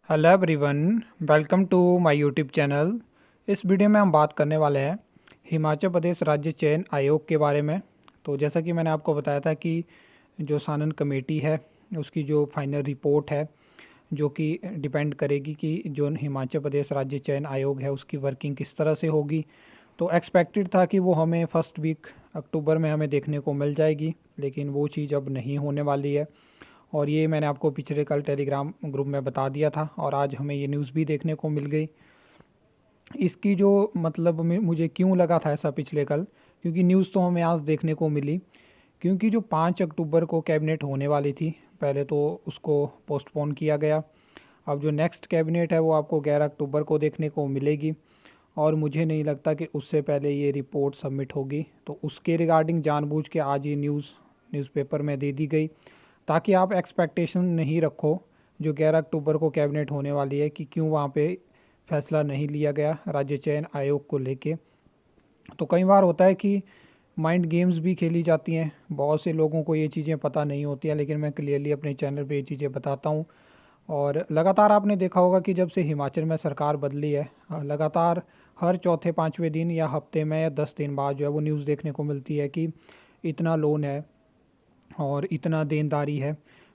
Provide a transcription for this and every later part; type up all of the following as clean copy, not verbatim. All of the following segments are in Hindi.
Hello everyone, welcome to my YouTube channel. इस वीडियो में हम बात करने वाले हैं हिमाचल प्रदेश राज्य चयन आयोग के बारे में। तो जैसा कि मैंने आपको बताया था कि जो सानन कमेटी है उसकी जो फाइनल रिपोर्ट है जो कि डिपेंड करेगी कि जो हिमाचल प्रदेश राज्य चयन आयोग है उसकी वर्किंग किस तरह से होगी। तो एक्सपेक्टेड था कि वो हमें फर्स्ट वीक अक्टूबर में हमें देखने को मिल जाएगी, लेकिन वो चीज़ अब नहीं होने वाली है। और ये मैंने आपको पिछले कल टेलीग्राम ग्रुप में बता दिया था और आज हमें ये न्यूज़ भी देखने को मिल गई। इसकी जो मतलब मुझे क्यों लगा था ऐसा पिछले कल, क्योंकि न्यूज़ तो हमें आज देखने को मिली। क्योंकि जो 5 अक्टूबर को कैबिनेट होने वाली थी, पहले तो उसको पोस्टपोन किया गया। अब जो नेक्स्ट कैबिनेट है वो आपको 11 अक्टूबर को देखने को मिलेगी और मुझे नहीं लगता कि उससे पहले ये रिपोर्ट सबमिट होगी। तो उसके रिगार्डिंग जानबूझ के आज ये न्यूज़पेपर में दे दी गई ताकि आप एक्सपेक्टेशन नहीं रखो जो 11 अक्टूबर को कैबिनेट होने वाली है कि क्यों वहाँ पे फैसला नहीं लिया गया राज्य चयन आयोग को लेके। तो कई बार होता है कि माइंड गेम्स भी खेली जाती हैं, बहुत से लोगों को ये चीज़ें पता नहीं होती हैं, लेकिन मैं क्लियरली अपने चैनल पे ये चीज़ें बताता हूँ। और लगातार आपने देखा होगा कि जब से हिमाचल में सरकार बदली है, लगातार हर चौथे पाँचवें दिन या हफ्ते में या 10 दिन बाद जो है वो न्यूज़ देखने को मिलती है कि इतना लोन है और इतना देनदारी है।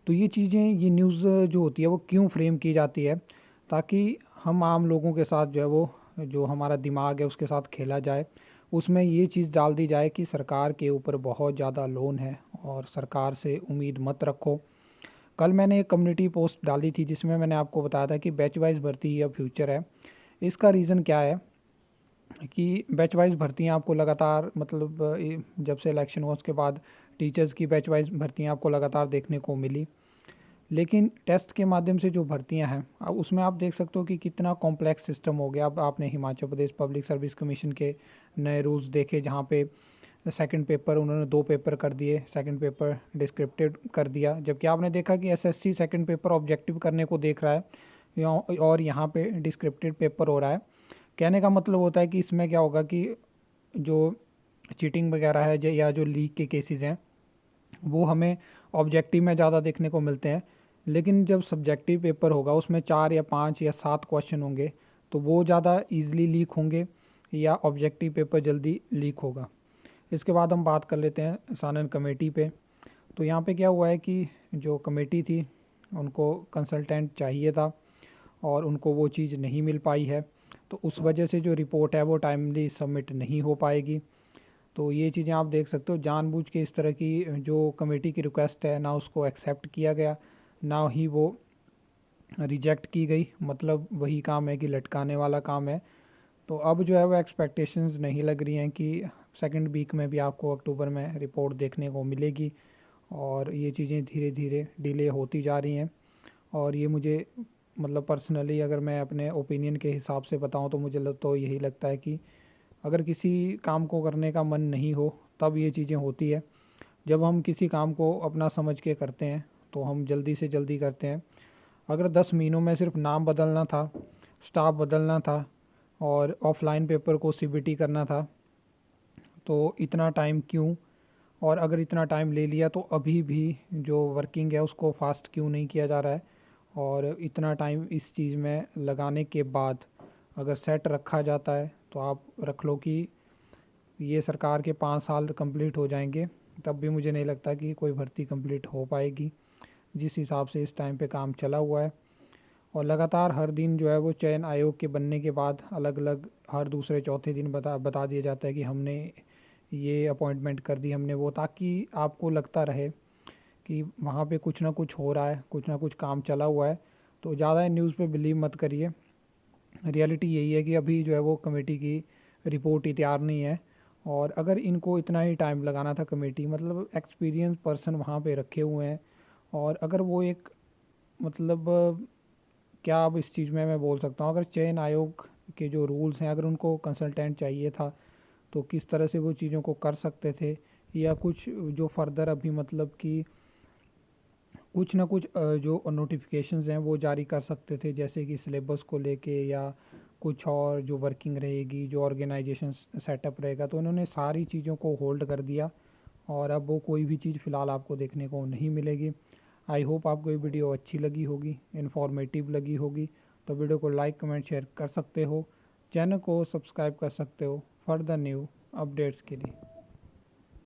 तो ये चीज़ें, ये न्यूज़ जो होती है वो क्यों फ्रेम की जाती है, ताकि हम आम लोगों के साथ जो है वो जो हमारा दिमाग है उसके साथ खेला जाए। उसमें ये चीज़ डाल दी जाए कि सरकार के ऊपर बहुत ज़्यादा लोन है और सरकार से उम्मीद मत रखो। कल मैंने एक कम्युनिटी पोस्ट डाली थी जिसमें मैंने आपको बताया था कि बैच वाइज भर्ती ही अब फ्यूचर है। इसका रीज़न क्या है कि बैच वाइज भर्तियाँ आपको लगातार मतलब जब से इलेक्शन हुआ उसके बाद टीचर्स की बैच वाइज भर्तियाँ आपको लगातार देखने को मिली। लेकिन टेस्ट के माध्यम से जो भर्तियां हैं, अब उसमें आप देख सकते हो कि कितना कॉम्प्लेक्स सिस्टम हो गया। अब आपने Himachal Pradesh public service commission के नए रूल्स देखे जहाँ पे सेकंड पेपर उन्होंने 2 पेपर कर दिए, सेकंड पेपर डिस्क्रिप्टिव कर दिया। जबकि आपने देखा कि एसएससी सेकंड पेपर ऑब्जेक्टिव करने को देख रहा है और यहाँ पे डिस्क्रिप्टिव पेपर हो रहा है। कहने का मतलब होता है कि इसमें क्या होगा कि जो चीटिंग वगैरह है या जो लीक के केसेस हैं वो हमें ऑब्जेक्टिव में ज़्यादा देखने को मिलते हैं। लेकिन जब सब्जेक्टिव पेपर होगा उसमें 4 या 5 या 7 क्वेश्चन होंगे तो वो ज़्यादा इजीली लीक होंगे या ऑब्जेक्टिव पेपर जल्दी लीक होगा। इसके बाद हम बात कर लेते हैं सानन कमेटी पे। तो यहाँ पे क्या हुआ है कि जो कमेटी थी उनको कंसल्टेंट चाहिए था और उनको वो चीज़ नहीं मिल पाई है। तो उस वजह से जो रिपोर्ट है वो टाइमली सबमिट नहीं हो पाएगी। तो ये चीज़ें आप देख सकते हो, जानबूझ के इस तरह की जो कमेटी की रिक्वेस्ट है ना उसको एक्सेप्ट किया गया ना ही वो रिजेक्ट की गई। मतलब वही काम है कि लटकाने वाला काम है। तो अब जो है वो एक्सपेक्टेशंस नहीं लग रही हैं कि सेकंड वीक में भी आपको अक्टूबर में रिपोर्ट देखने को मिलेगी। और ये चीज़ें धीरे धीरे डिले होती जा रही हैं। और ये मुझे मतलब पर्सनली अगर मैं अपने ओपिनियन के हिसाब से बताऊं तो मुझे तो यही लगता है कि अगर किसी काम को करने का मन नहीं हो तब ये चीज़ें होती है। जब हम किसी काम को अपना समझ के करते हैं तो हम जल्दी से जल्दी करते हैं। अगर 10 महीनों में सिर्फ नाम बदलना था, स्टाफ बदलना था और ऑफलाइन पेपर को सीबीटी करना था तो इतना टाइम क्यों? और अगर इतना टाइम ले लिया तो अभी भी जो वर्किंग है उसको फास्ट क्यों नहीं किया जा रहा है? और इतना टाइम इस चीज़ में लगाने के बाद अगर सेट रखा जाता है तो आप रख लो कि ये सरकार के 5 साल कंप्लीट हो जाएंगे, तब भी मुझे नहीं लगता कि कोई भर्ती कंप्लीट हो पाएगी जिस हिसाब से इस टाइम पे काम चला हुआ है। और लगातार हर दिन जो है वो चयन आयोग के बनने के बाद अलग अलग हर दूसरे चौथे दिन बता बता दिया जाता है कि हमने ये अपॉइंटमेंट कर दी, हमने वो, ताकि आपको लगता रहे कि वहाँ पे कुछ ना कुछ हो रहा है, कुछ ना कुछ काम चला हुआ है। तो ज़्यादा न्यूज़ पे बिलीव मत करिए। रियलिटी यही है कि अभी जो है वो कमेटी की रिपोर्ट ही तैयार नहीं है। और अगर इनको इतना ही टाइम लगाना था, कमेटी मतलब एक्सपीरियंस पर्सन वहाँ पे रखे हुए हैं, और अगर वो एक मतलब क्या अब इस चीज़ में मैं बोल सकता हूँ, अगर चयन आयोग के जो रूल्स हैं अगर उनको कंसल्टेंट चाहिए था तो किस तरह से वो चीज़ों को कर सकते थे। या कुछ जो फर्दर अभी मतलब कि कुछ ना कुछ जो नोटिफिकेशंस हैं वो जारी कर सकते थे, जैसे कि सिलेबस को लेके या कुछ और जो वर्किंग रहेगी, जो ऑर्गेनाइजेशन सेटअप रहेगा। तो उन्होंने सारी चीज़ों को होल्ड कर दिया और अब वो कोई भी चीज़ फ़िलहाल आपको देखने को नहीं मिलेगी। आई होप आपको ये वीडियो अच्छी लगी होगी, इन्फॉर्मेटिव लगी होगी। तो वीडियो को लाइक कमेंट शेयर कर सकते हो, चैनल को सब्सक्राइब कर सकते हो फर्दर न्यू अपडेट्स के लिए।